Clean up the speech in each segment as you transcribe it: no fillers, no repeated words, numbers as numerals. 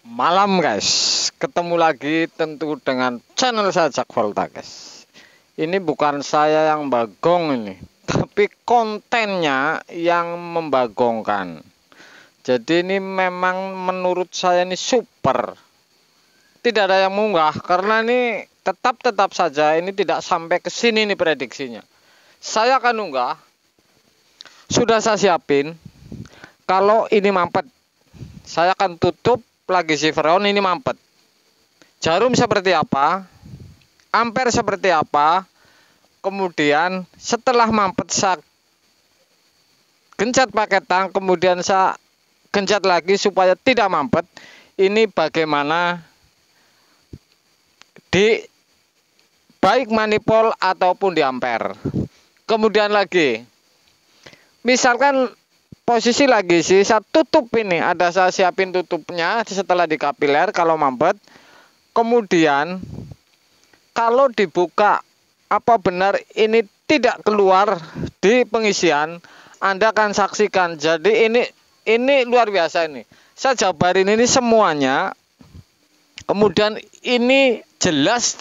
Malam guys, ketemu lagi tentu dengan channel saya Jak Volta guys. Ini bukan saya yang bagong ini, tapi kontennya yang membagongkan. Jadi ini memang menurut saya ini super. Tidak ada yang munggah karena ini tetap saja ini tidak sampai ke sini nih prediksinya. Saya akan unggah. Sudah saya siapin. Kalau ini mampet, saya akan tutup lagi si Freon ini mampet. Jarum seperti apa? Ampere seperti apa? Kemudian setelah mampet saya gencet pakai tang, kemudian saya gencet lagi supaya tidak mampet. Ini bagaimana di baik manipul ataupun di ampere. Kemudian lagi, misalkan posisi lagi sih saya tutup ini, ada saya siapin tutupnya setelah di kapiler kalau mampet. Kemudian kalau dibuka apa benar ini tidak keluar di pengisian, Anda akan saksikan. Jadi ini luar biasa ini. Saya jabarin ini semuanya. Kemudian ini jelas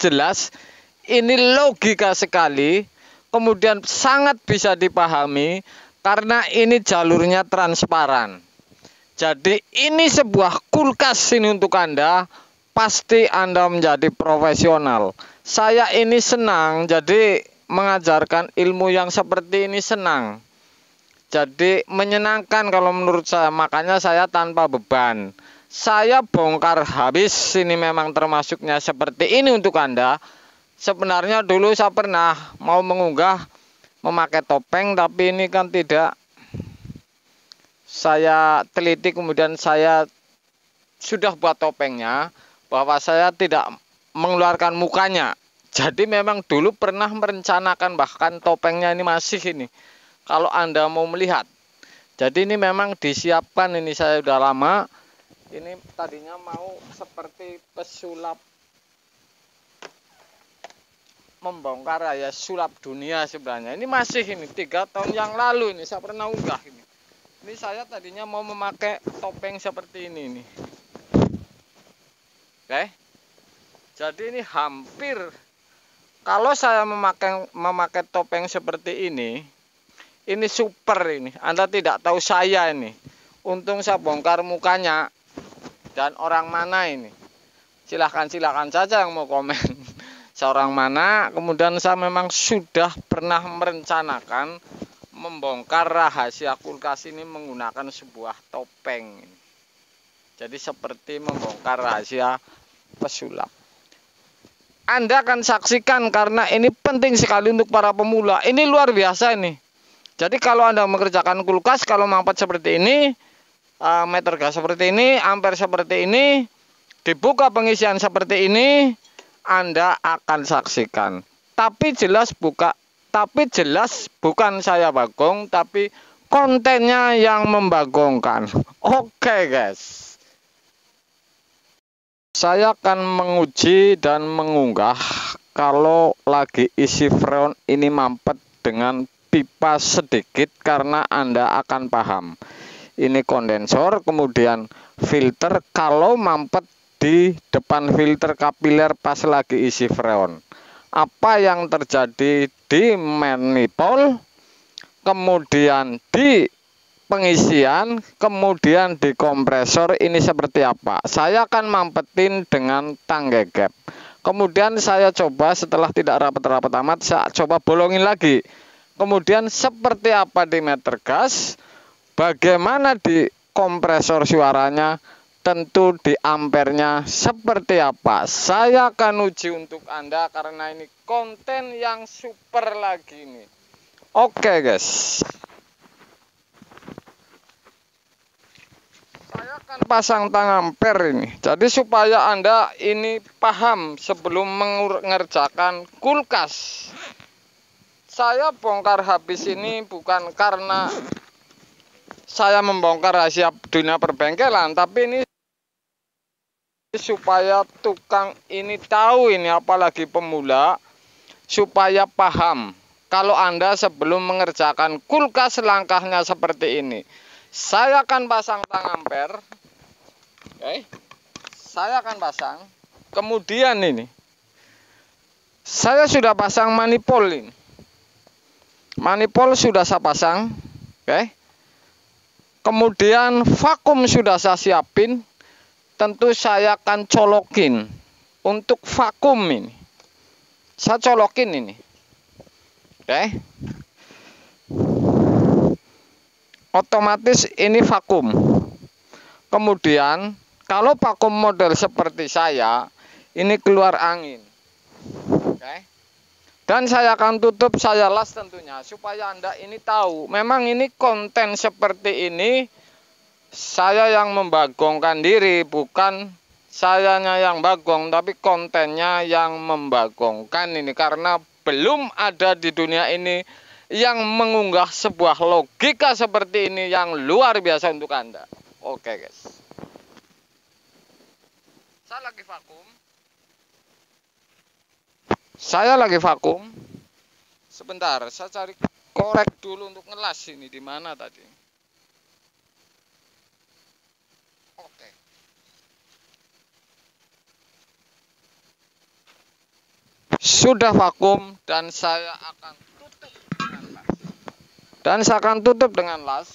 ini logika sekali. Kemudian sangat bisa dipahami karena ini jalurnya transparan. Jadi ini sebuah kulkas ini untuk Anda. Pasti Anda menjadi profesional. Saya ini senang, jadi mengajarkan ilmu yang seperti ini senang. Jadi menyenangkan kalau menurut saya, makanya saya tanpa beban. Saya bongkar habis, ini memang termasuknya seperti ini untuk Anda. Sebenarnya dulu saya pernah mau mengunggah memakai topeng, tapi ini kan tidak. Saya teliti, kemudian saya sudah buat topengnya, bahwa saya tidak mengeluarkan mukanya. Jadi memang dulu pernah merencanakan, bahkan topengnya ini masih ini. Kalau Anda mau melihat. Jadi ini memang disiapkan, ini saya sudah lama. Ini tadinya mau seperti pesulap membongkar ya sulap dunia sebenarnya. Ini masih ini 3 tahun yang lalu ini saya pernah unggah ini. Ini saya tadinya mau memakai topeng seperti ini nih. Oke. Jadi ini hampir kalau saya memakai topeng seperti ini super ini. Anda tidak tahu saya ini. Untung saya bongkar mukanya. Dan orang mana ini? Silahkan saja yang mau komen. Seorang mana, kemudian saya memang sudah pernah merencanakan membongkar rahasia kulkas ini menggunakan sebuah topeng. Jadi seperti membongkar rahasia pesulap. Anda akan saksikan karena ini penting sekali untuk para pemula. Ini luar biasa ini. Jadi kalau Anda mengerjakan kulkas, kalau mampet seperti ini, meter gas seperti ini, ampere seperti ini, dibuka pengisian seperti ini, Anda akan saksikan. Tapi jelas bukan saya bagong, tapi kontennya yang membagongkan. Oke guys. Saya akan menguji dan mengunggah kalau lagi isi freon ini mampet dengan pipa sedikit, karena Anda akan paham. Ini kondensor, kemudian filter kalau mampet di depan filter kapiler pas lagi isi freon. Apa yang terjadi di manifold, kemudian di pengisian, kemudian di kompresor ini seperti apa. Saya akan mampetin dengan tang gegep. Kemudian saya coba setelah tidak rapat-rapat amat, saya coba bolongin lagi. Kemudian seperti apa di meter gas, bagaimana di kompresor suaranya, tentu di ampernya seperti apa. Saya akan uji untuk Anda karena ini konten yang super lagi nih. Oke guys. Saya akan pasang tang ampere ini. Jadi supaya Anda ini paham sebelum mengerjakan kulkas. Saya bongkar habis ini bukan karena saya membongkar rahasia dunia perbengkelan, tapi ini supaya tukang ini tahu ini, apalagi pemula, supaya paham. Kalau Anda sebelum mengerjakan kulkas langkahnya seperti ini. Saya akan pasang tang ampere. Oke. saya akan pasang. Kemudian ini saya sudah pasang manifold ini. Manifold sudah saya pasang. Oke. Kemudian vakum sudah saya siapin. Tentu saya akan colokin untuk vakum ini. Saya colokin ini. Oke. Otomatis ini vakum. Kemudian kalau vakum model seperti saya, ini keluar angin. Oke. Dan saya akan tutup, saya las tentunya supaya Anda ini tahu. Memang ini konten seperti ini saya yang membagongkan diri, bukan sayanya yang bagong, tapi kontennya yang membagongkan ini, karena belum ada di dunia ini yang mengunggah sebuah logika seperti ini yang luar biasa untuk Anda. Oke guys, saya lagi vakum. Sebentar, saya cari korek dulu untuk ngelas ini di mana tadi. Oke. Sudah vakum dan saya akan tutup dengan las.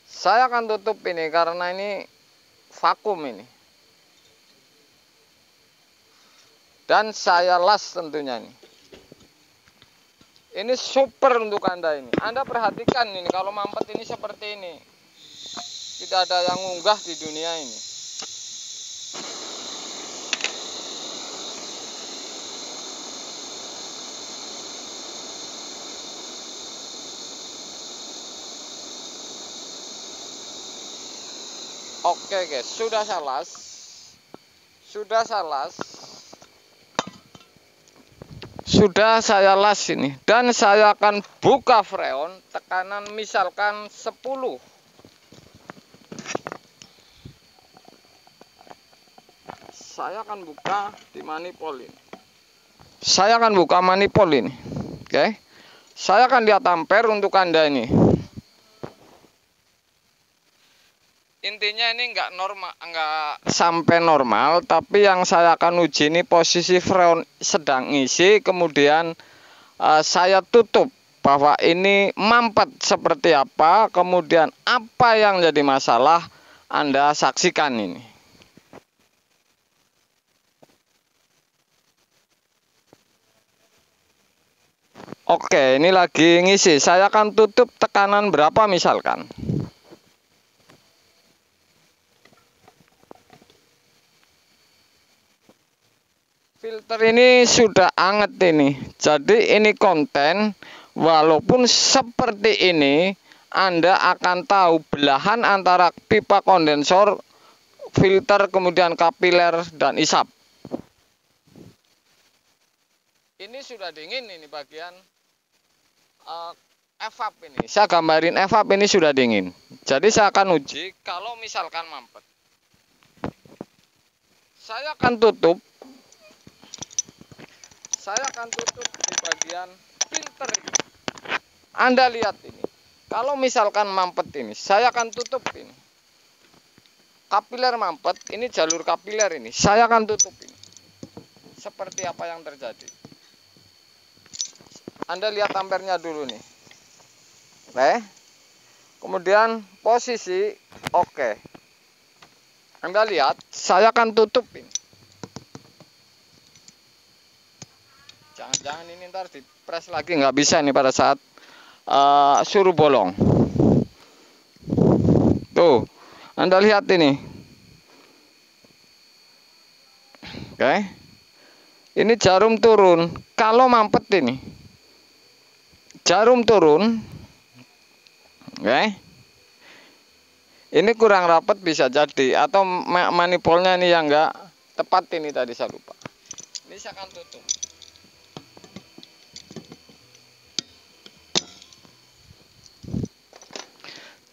Saya akan tutup ini karena ini vakum ini. Dan saya las tentunya nih. Ini super untuk Anda ini. Anda perhatikan ini kalau mampet ini seperti ini. Tidak ada yang unggah di dunia ini. Oke guys, sudah saya las ini, dan saya akan buka freon tekanan misalkan 10. Saya akan buka di manifold ini. Saya akan buka manifold ini. Oke. Saya akan lihat ampere untuk Anda ini. Intinya ini enggak normal, enggak sampai normal, tapi yang saya akan uji ini posisi freon sedang ngisi, kemudian saya tutup bahwa ini mampet seperti apa, kemudian apa yang jadi masalah Anda saksikan ini. Oke, ini lagi ngisi. Saya akan tutup tekanan berapa misalkan. Filter ini sudah anget ini. Jadi ini konten, walaupun seperti ini, Anda akan tahu belahan antara pipa kondensor, filter, kemudian kapiler dan isap. Ini sudah dingin ini bagian evap ini. Saya gambarin evap ini sudah dingin. Jadi saya akan uji kalau misalkan mampet. Saya akan tutup di bagian filter ini. Anda lihat ini. Kalau misalkan mampet ini, saya akan tutup ini. Kapiler mampet, ini jalur kapiler ini. Saya akan tutup ini. Seperti apa yang terjadi. Anda lihat ampernya dulu nih. Oke. Kemudian posisi oke. Anda lihat, saya akan tutup ini. Jangan-jangan ini ntar dipres lagi, nggak bisa ini pada saat suruh bolong. Tuh, Anda lihat ini. Oke. Ini jarum turun. Kalau mampet ini, jarum turun. Oke. Ini kurang rapat bisa jadi, atau manifoldnya ini yang nggak tepat ini tadi saya lupa. Ini saya akan tutup.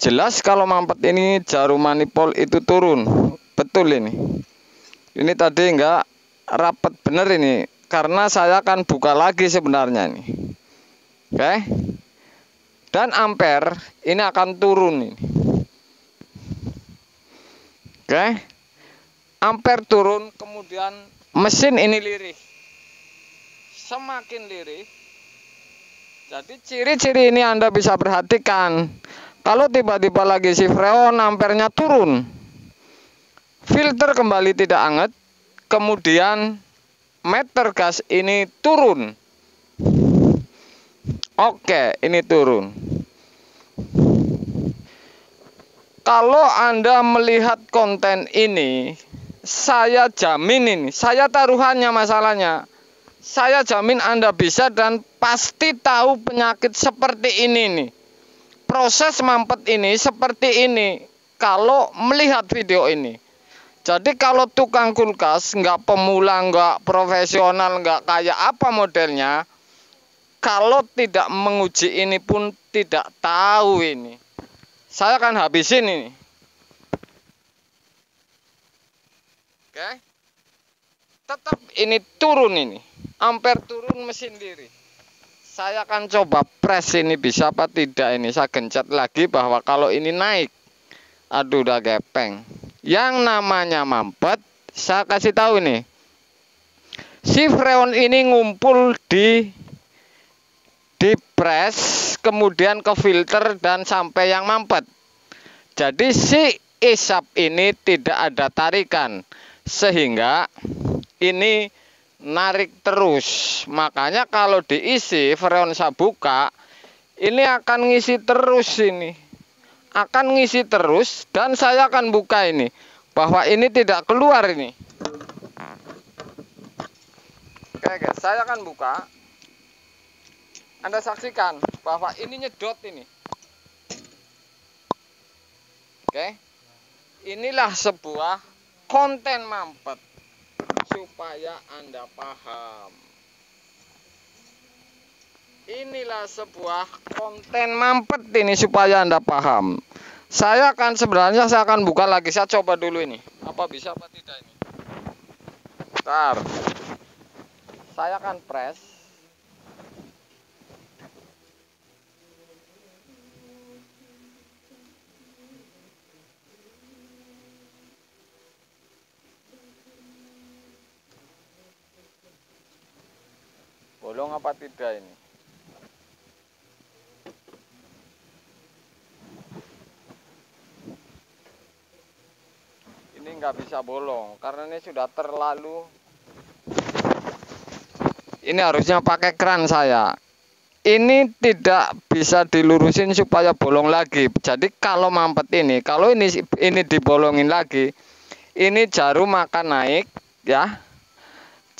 Jelas kalau mampet ini jarum manifold itu turun. Betul ini. Ini tadi enggak rapat bener ini. Karena saya akan buka lagi sebenarnya ini. Oke. Dan ampere ini akan turun ini. Oke. Ampere turun, kemudian mesin ini lirih. Semakin lirih. Jadi ciri-ciri ini Anda bisa perhatikan. Kalau tiba-tiba lagi si freon ampernya turun, filter kembali tidak anget, kemudian meter gas ini turun. Oke, ini turun. Kalau Anda melihat konten ini, saya jamin ini, saya taruhannya masalahnya. Saya jamin Anda bisa dan pasti tahu penyakit seperti ini nih. Proses mampet ini seperti ini kalau melihat video ini. Jadi kalau tukang kulkas nggak pemula, nggak profesional, nggak kayak apa modelnya, kalau tidak menguji ini pun tidak tahu ini. Saya akan habisin ini. Oke. Tetap ini turun ini. Ampere turun, mesin diri. Saya akan coba press ini bisa apa tidak ini. Saya gencet lagi bahwa kalau ini naik. Aduh, udah gepeng. Yang namanya mampet, saya kasih tahu nih. Si freon ini ngumpul di press, kemudian ke filter dan sampai yang mampet. Jadi si isap ini tidak ada tarikan. Sehingga ini narik terus. Makanya kalau diisi freon saya buka, ini akan ngisi terus ini. Akan ngisi terus dan saya akan buka ini bahwa ini tidak keluar ini. Oke guys, saya akan buka. Anda saksikan bahwa ini nyedot ini. Oke. Inilah sebuah konten mampet. Supaya Anda paham. Inilah sebuah konten mampet ini supaya Anda paham. Saya akan buka lagi. Saya coba dulu ini. Apa bisa apa tidak ini. Bentar. Saya akan press. Bolong apa tidak ini? Ini nggak bisa bolong karena ini sudah terlalu. Ini harusnya pakai keran saya. Ini tidak bisa dilurusin supaya bolong lagi. Jadi kalau mampet ini, kalau ini dibolongin lagi, ini jarum akan naik, ya.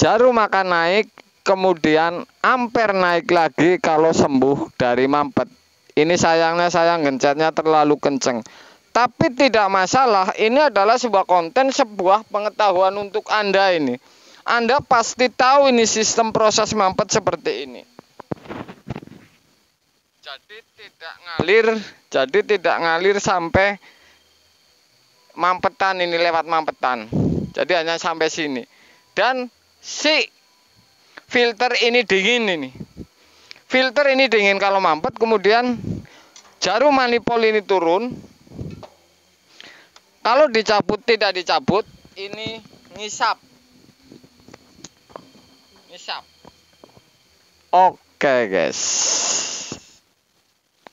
Jarum akan naik. Kemudian ampere naik lagi kalau sembuh dari mampet. Ini sayangnya saya gencetnya terlalu kenceng. Tapi tidak masalah, ini adalah sebuah konten, sebuah pengetahuan untuk Anda ini. Anda pasti tahu ini sistem proses mampet seperti ini. Jadi tidak ngalir sampai mampetan ini, lewat mampetan. Jadi hanya sampai sini. Dan si filter ini dingin ini. Filter ini dingin kalau mampet, kemudian jarum manipul ini turun. Kalau dicabut tidak dicabut, ini ngisap. Ngisap. Oke, guys.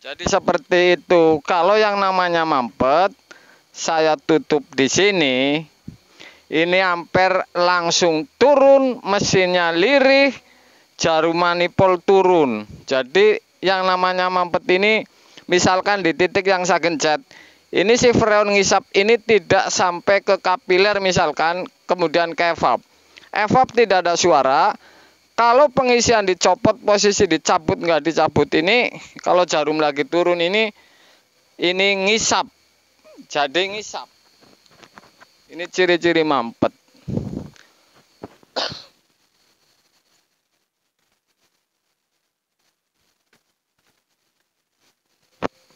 Jadi seperti itu. Kalau yang namanya mampet, saya tutup di sini. Ini ampere langsung turun, mesinnya lirih, jarum manipul turun. Jadi yang namanya mampet ini, misalkan di titik yang saya gencet, ini si freon ngisap ini tidak sampai ke kapiler misalkan, kemudian ke evap. Evap tidak ada suara. Kalau pengisian dicopot, posisi dicabut nggak dicabut ini, kalau jarum lagi turun ini ngisap. Jadi ngisap. Ini ciri-ciri mampet.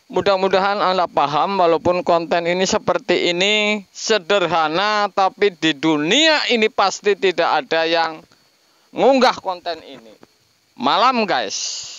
Mudah-mudahan Anda paham, walaupun konten ini seperti ini sederhana, tapi di dunia ini pasti tidak ada yang ngunggah konten ini. Malam guys.